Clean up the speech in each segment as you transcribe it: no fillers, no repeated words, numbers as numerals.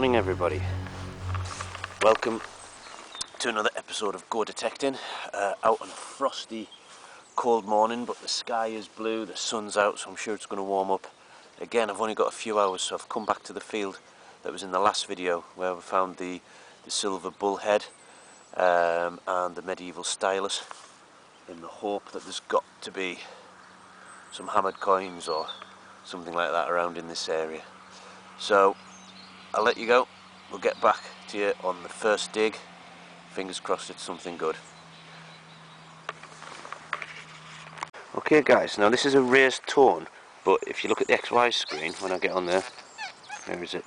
morning everybody, welcome to another episode of Go Detecting. Out on a frosty cold morning, but the sky is blue, the sun's out, so I'm sure it's going to warm up. Again, I've only got a few hours, so I've come back to the field that was in the last video where we found the silver bullhead and the medieval stylus, in the hope that there's got to be some hammered coins or something like that around in this area. So I'll let you go. We'll get back to you on the first dig. Fingers crossed it's something good. Okay guys, now this is a raised tone, but if you look at the XY screen when I get on there, where is it?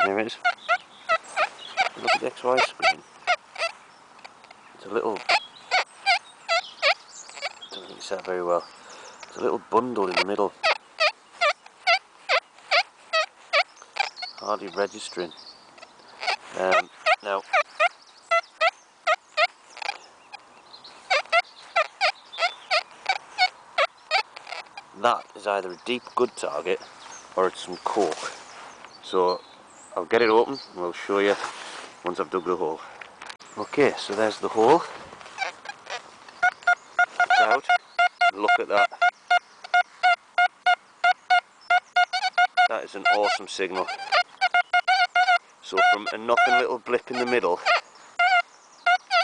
There it is. Look at the XY screen. It's a little, I don't think you said very well. It's a little bundle in the middle. Hardly registering. Now, that is either a deep good target or it's some cork. So I'll get it open and we'll show you once I've dug the hole. Okay, so there's the hole. It's out. Look at that. That is an awesome signal. So from a nothing little blip in the middle,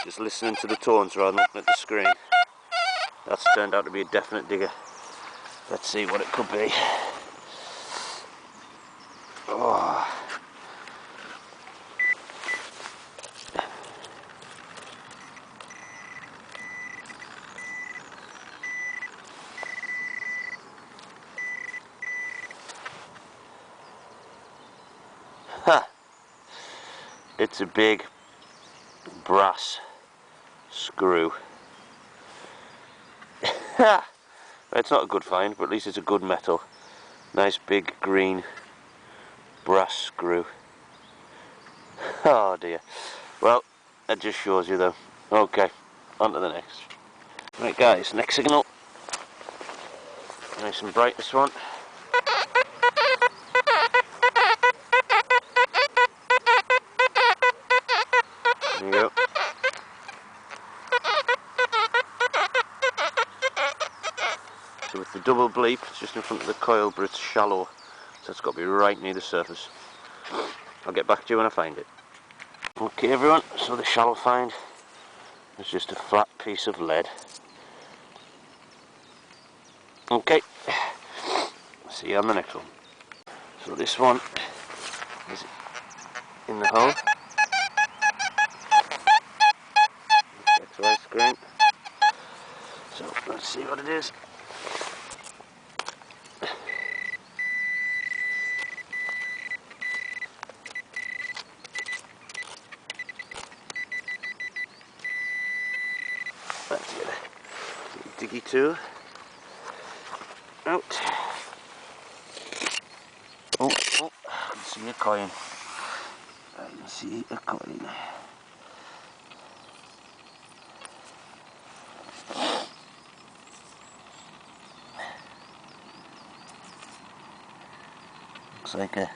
just listening to the tones rather than looking at the screen, that's turned out to be a definite digger. Let's see what it could be. Oh. Ha! It's a big brass screw. It's not a good find, but at least it's a good metal. Nice big green brass screw. Oh dear. Well, that just shows you though. Okay, on to the next. Right guys, next signal. Nice and bright this one. There you go. So with the double bleep, it's just in front of the coil, but it's shallow, so it's got to be right near the surface. I'll get back to you when I find it. Okay everyone, so the shallow find is just a flat piece of lead. Okay, see you on the next one. So this one is in the hole. XY screen. So let's see what it is. Let's get a diggy tool out. Oh, I can see a coin. I can see a coin. Looks like an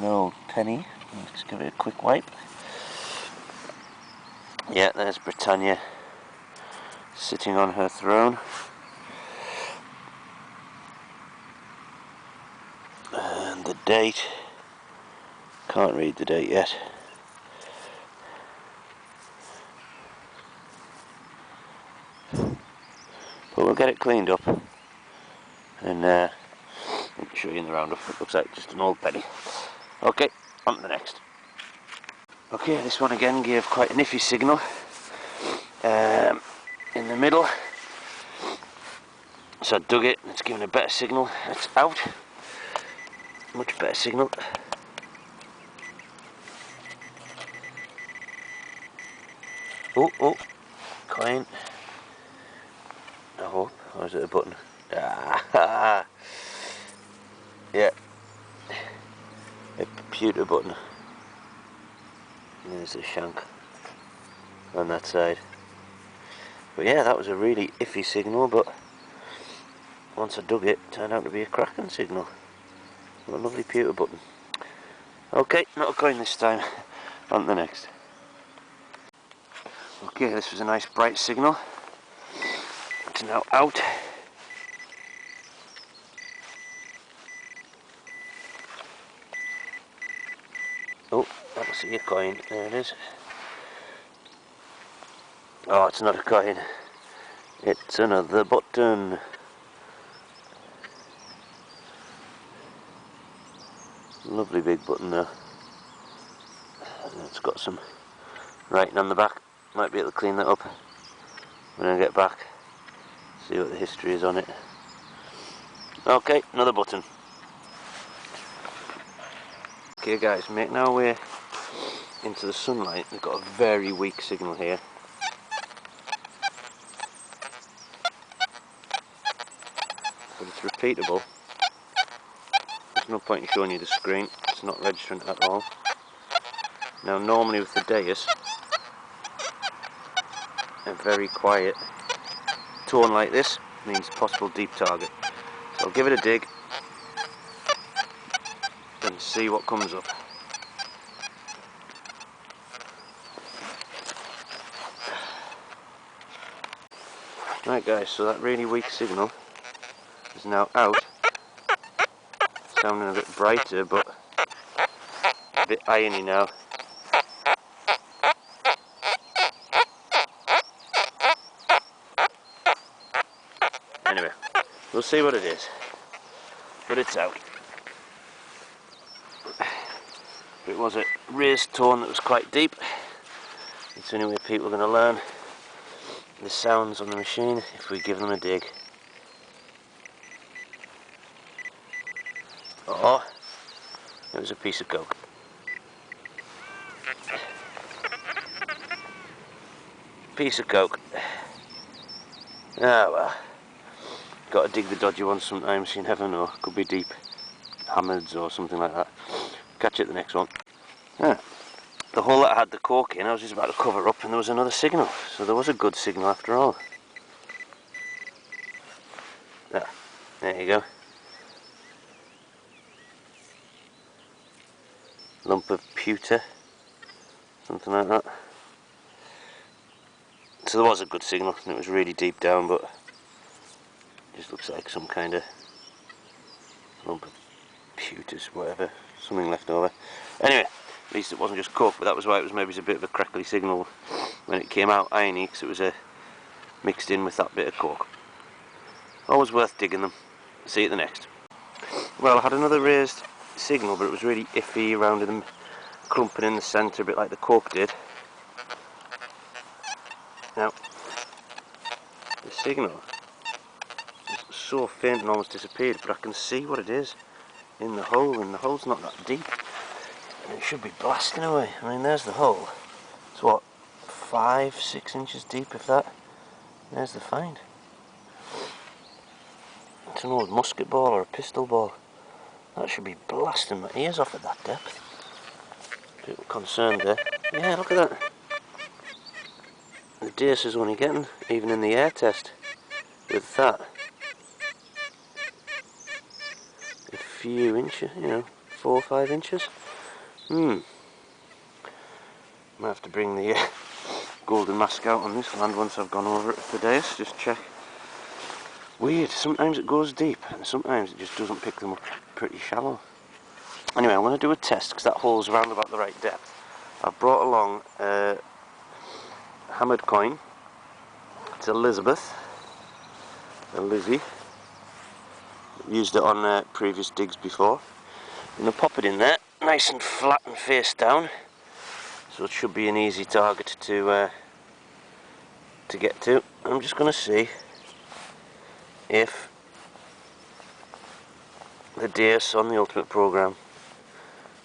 old penny. Let's give it a quick wipe. Yeah, there's Britannia sitting on her throne. And the date, can't read the date yet. But we'll get it cleaned up and I'll show you in the roundup. It looks like just an old penny. Okay, on to the next. Okay, this one again gave quite an iffy signal. In the middle. So I dug it and it's given a better signal. It's out. Much better signal. Oh, coin. I hope. Or is it a button? Ah, yeah. A pewter button. There's the shank on that side. But yeah, that was a really iffy signal, but once I dug it, it turned out to be a cracking signal. What a lovely pewter button. Okay, not a coin this time. On to the next. Okay, this was a nice bright signal. It's now out. Oh, I can see a coin. There it is. Oh, it's not a coin. It's another button. Lovely big button there. It's got some writing on the back. Might be able to clean that up when I get back. See what the history is on it. Okay, another button. Okay guys, making our way into the sunlight. We've got a very weak signal here. But it's repeatable. There's no point in showing you the screen. It's not registering at all. Now normally with the Deus, a very quiet tone like this means possible deep target. So I'll give it a dig and see what comes up. Right guys, so that really weak signal is now out. Sounding a bit brighter but a bit irony now. Anyway, we'll see what it is. But it's out. It was a raised tone that was quite deep. It's the only way people are going to learn the sounds on the machine if we give them a dig. Oh, it was a piece of coke. Piece of coke. Ah well, got to dig the dodgy ones sometimes, you never know. Could be deep hammered or something like that. Catch you at the next one. Ah, the hole that had the cork in, I was just about to cover up and there was another signal. So there was a good signal after all. Ah, there you go. Lump of pewter, something like that. So there was a good signal and it was really deep down, but it just looks like some kind of lump of pewters, whatever, something left over. Anyway, at least it wasn't just coke, but that was why it was maybe a bit of a crackly signal when it came out, irony, because it was mixed in with that bit of coke. Always worth digging them. See you at the next. Well, I had another raised signal, but it was really iffy around them clumping in the centre, a bit like the coke did. Now, the signal is so faint and almost disappeared, but I can see what it is in the hole, and the hole's not that deep. And it should be blasting away. I mean, there's the hole. It's what, 5-6 inches deep, if that. There's the find. It's an old musket ball or a pistol ball. That should be blasting my ears off at that depth. A bit concerned there. Yeah, look at that. The Deus is only getting, even in the air test, with that, a few inches, you know, 4 or 5 inches. Might have to bring the golden mask out on this land once I've gone over it for Deus, just check. Weird, sometimes it goes deep and sometimes it just doesn't pick them up pretty shallow. Anyway, I'm going to do a test because that hole's around about the right depth. I've brought along a hammered coin. It's Elizabeth, a Lizzie. I've used it on previous digs before. I'm going to pop it in there, nice and flat and face down. So it should be an easy target to get to. I'm just going to see if the Deus on the Ultimate Programme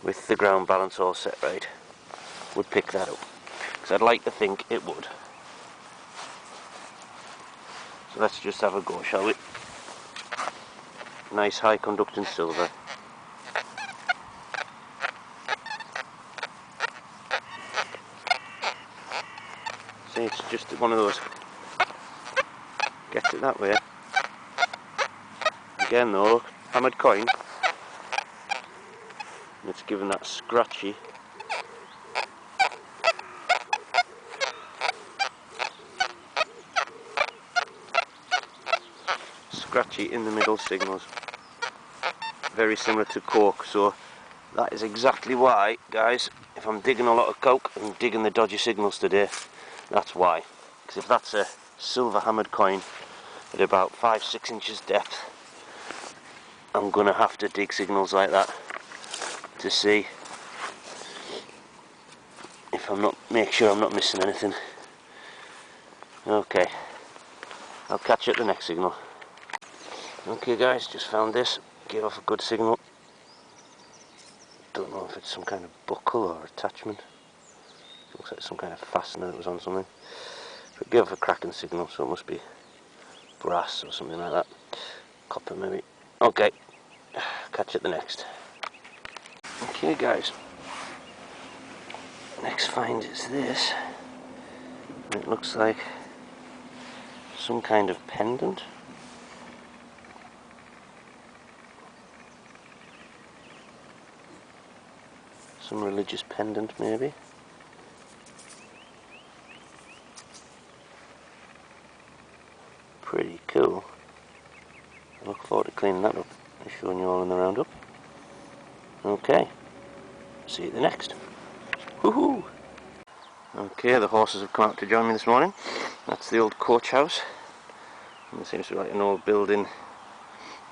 with the ground balance all set right would pick that up, because I'd like to think it would. So let's just have a go, shall we? Nice high conducting silver. See, it's just one of those, gets it that way. Again though, look, hammered coin. It's given that scratchy. Scratchy in the middle signals. Very similar to cork, so that is exactly why, guys, if I'm digging a lot of coke and digging the dodgy signals today, that's why. Because if that's a silver hammered coin at about 5-6 inches depth, I'm gonna have to dig signals like that to see if make sure I'm not missing anything. Okay, I'll catch you at the next signal. Okay guys, just found this, gave off a good signal. Don't know if it's some kind of buckle or attachment. Looks like some kind of fastener that was on something. But it gave off a cracking signal, so it must be brass or something like that. Copper maybe. Okay, catch you at the next. Okay guys, next find is this. It looks like some kind of pendant. Some religious pendant maybe. Pretty cool. I look forward to cleaning that up and showing you all in the roundup. Okay, see you at the next. Woohoo! Okay, the horses have come out to join me this morning. That's the old coach house. And there seems to be like an old building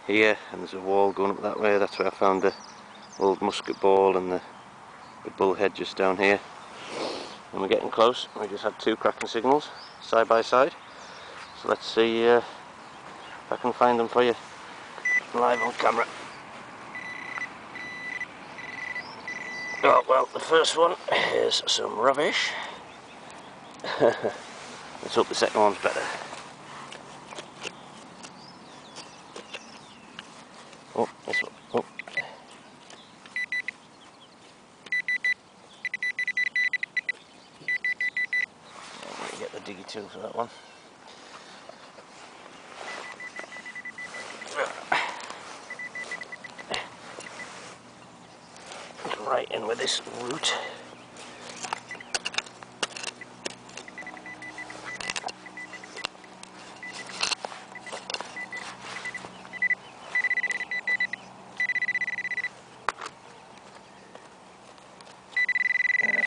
here, and there's a wall going up that way. That's where I found the old musket ball and the bull head just down here. And we're getting close. We just had 2 cracking signals side by side. So let's see if I can find them for you live on camera. Oh well, the first one is some rubbish. Let's hope the second one's better. Oh, this one. Oh. I'm going to get the diggy tool for that one. Right in with this root.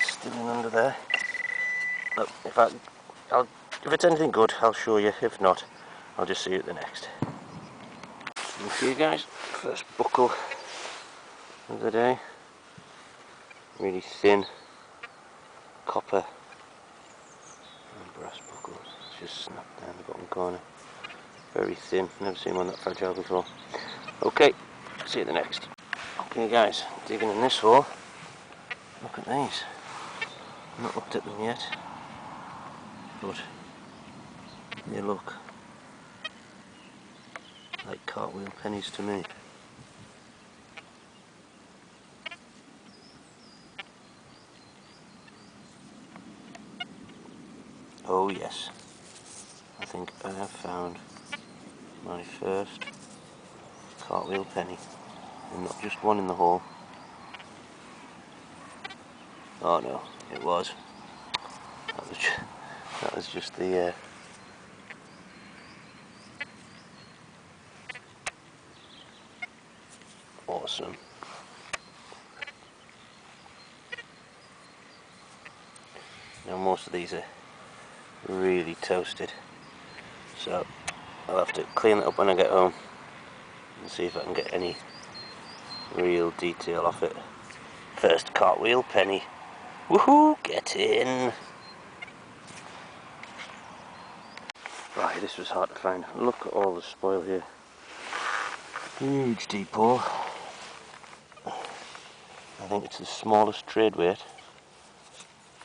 Still in under there. Look, if it's anything good, I'll show you. If not, I'll just see you at the next. Okay guys, first buckle of the day. Really thin copper and brass buckle. It's just snapped down the bottom corner. Very thin, never seen one that fragile before. Okay, see you at the next. Okay guys, digging in this hole. Look at these. I've not looked at them yet, but they look like cartwheel pennies to me. Oh yes, I think I have found my first cartwheel penny, and not just one in the hole. Oh no, it was. That was just the awesome. Now most of these are really toasted, so I'll have to clean it up when I get home and see if I can get any real detail off it. First cartwheel penny. Woohoo! Get in! Right, this was hard to find. Look at all the spoil here. Huge deep hole. I think it's the smallest trade weight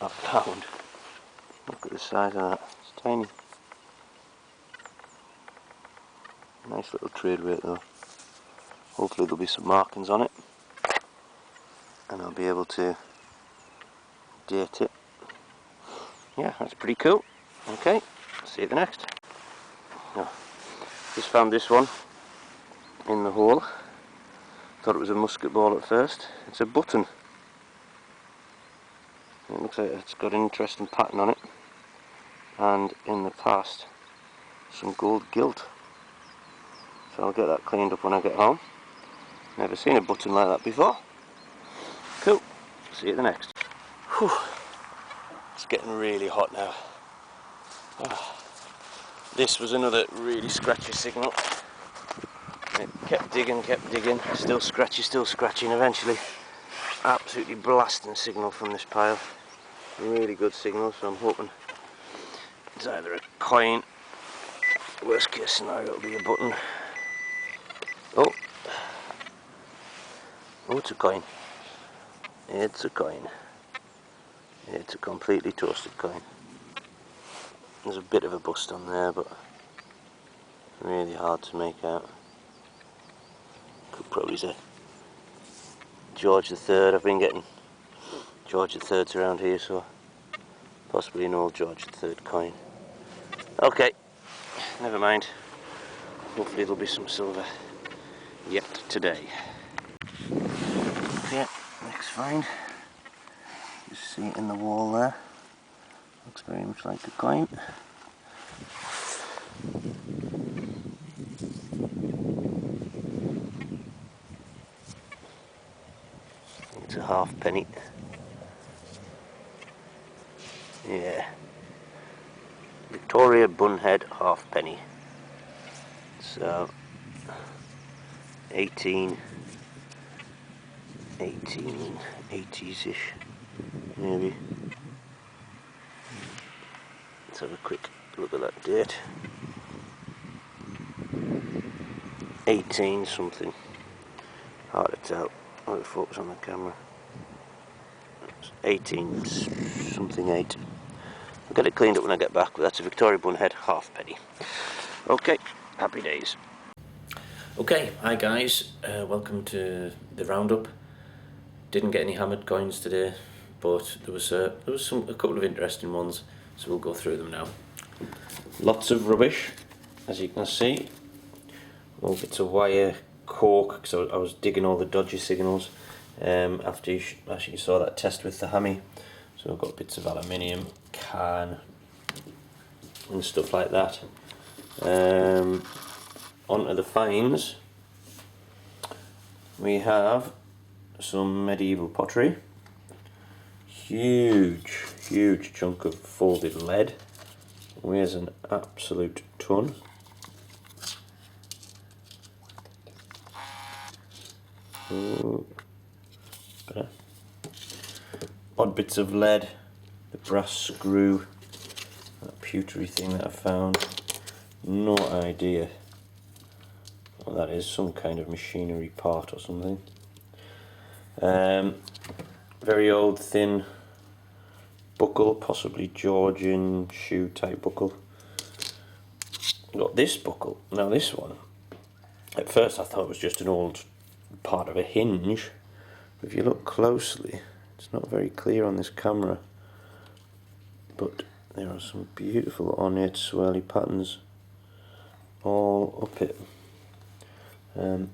I've found. Look at the size of that. It's tiny. Nice little trade weight though. Hopefully there'll be some markings on it and I'll be able to date it. Yeah, that's pretty cool. Okay, see you at the next. Oh, just found this one in the hole. Thought it was a musket ball at first. It's a button. It looks like it's got an interesting pattern on it, and in the past some gold gilt. So I'll get that cleaned up when I get home. Never seen a button like that before. Cool. See you at the next. Whew. It's getting really hot now. This was another really scratchy signal. It kept digging, still scratching. Eventually, absolutely blasting signal from this pile. Really good signal, so I'm hoping it's either a coin, worst case scenario it'll be a button. Oh, it's a coin. It's a coin. It's a completely toasted coin. There's a bit of a bust on there, but really hard to make out. Could probably say George III. I've been getting George III's around here, so possibly an old George III coin. Okay, never mind. Hopefully there'll be some silver yet today. Okay, next find. You see it in the wall there. Looks very much like a coin. It's a halfpenny. Yeah. Victoria Bunhead halfpenny. So 1880s-ish, maybe. Let's have a quick look at that date. 18 something. Hard to tell. I'll focus on the camera. It's 18 something 8. I'll get it cleaned up when I get back, but that's a Victoria Bunhead halfpenny. Okay, happy days. Okay, hi guys, welcome to the roundup. Didn't get any hammered coins today, but there was a couple of interesting ones, so we'll go through them now. Lots of rubbish, as you can see. All bits of wire, cork, because I was digging all the dodgy signals after you saw that test with the hammy. So I've got bits of aluminium, can, and stuff like that. Onto the finds. We have some medieval pottery. Huge chunk of folded lead. Weighs an absolute ton. Odd bits of lead, the brass screw, that pewtery thing that I found. No idea what that is, some kind of machinery part or something. Very old thin buckle, possibly Georgian shoe type buckle. Got this buckle. Now this one, at first I thought it was just an old part of a hinge. If you look closely, it's not very clear on this camera, but there are some beautiful ornate swirly patterns all up it. I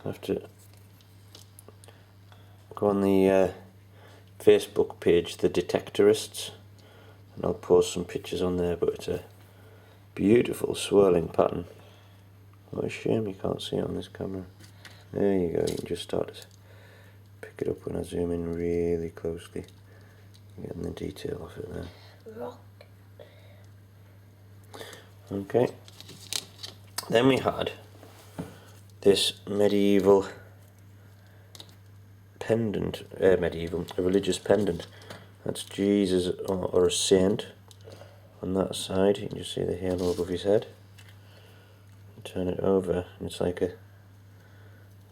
have to go on the Facebook page, The Detectorists, and I'll post some pictures on there, but it's a beautiful swirling pattern. What a shame you can't see it on this camera. There you go, you can just start to pick it up when I zoom in really closely. Getting the detail off it there. Okay. Then we had this medieval pendant, a religious pendant. That's Jesus or a saint on that side. You can just see the halo above his head. And turn it over, and it's like a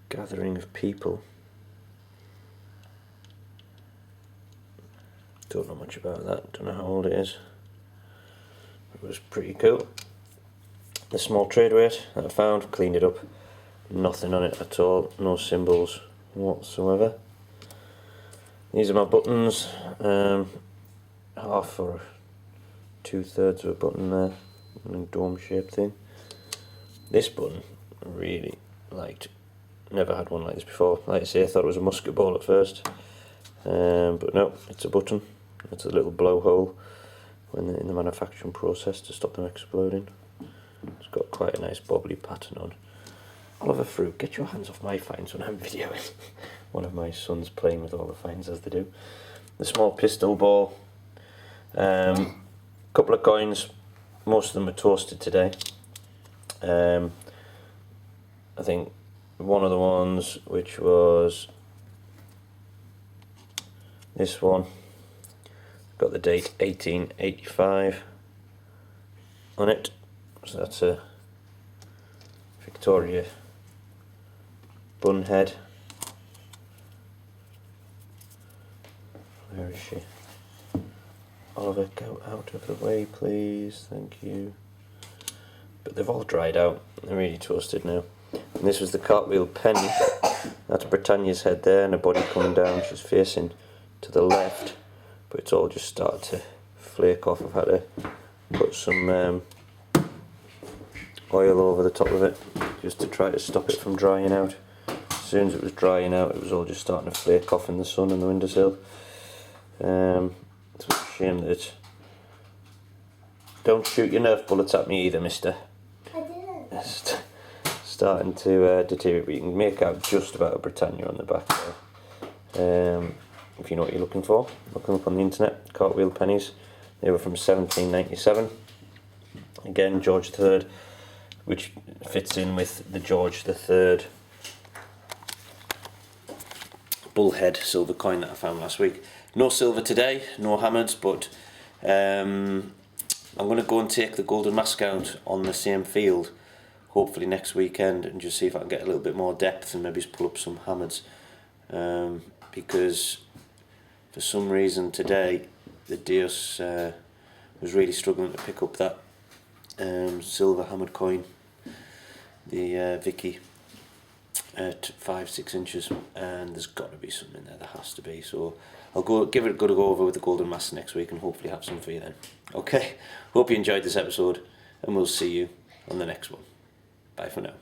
gathering of people. Don't know much about that, don't know how old it is. It was pretty cool. The small trade weight that I found, cleaned it up. Nothing on it at all, no symbols whatsoever. These are my buttons, half or 2/3 of a button there. and dome shaped thing. This button I really liked. Never had one like this before. Like I say, I thought it was a musket ball at first, but no, it's a button. It's a little blowhole in the manufacturing process to stop them exploding. It's got quite a nice bobbly pattern on. Oliver Fruit, get your hands off my finds when I'm videoing. One of my sons playing with all the finds as they do. The small pistol ball. Couple of coins. Most of them are toasted today. I think one of the ones, which was this one, got the date 1885 on it. So that's a Victoria bunhead. Where is she? Oliver, go out of the way please, thank you. But they've all dried out, they're really toasted now. And this was the Cartwheel penny. That's Britannia's head there and her body coming down. She's facing to the left, but it's all just started to flake off. I've had to put some oil over the top of it just to try to stop it from drying out. As soon as it was drying out, it was all just starting to flake off in the sun and the windowsill. It's a shame that it's... Don't shoot your Nerf bullets at me either, mister. I didn't. It's starting to deteriorate, but you can make out just about a Britannia on the back there. If you know what you're looking for, look them up on the internet. Cartwheel pennies. They were from 1797. Again, George III, which fits in with the George III bullhead silver coin that I found last week. No silver today, no hammers, but I'm going to go and take the golden mask out on the same field, hopefully next weekend, and just see if I can get a little bit more depth and maybe just pull up some hammers. Because for some reason today, the Deus was really struggling to pick up that silver hammered coin, the Vicky, at 5-6 inches, and there's got to be something in there. There has to be. So I'll go give it a good go over with the golden mask next week, and hopefully have some for you then. Okay. Hope you enjoyed this episode, and we'll see you on the next one. Bye for now.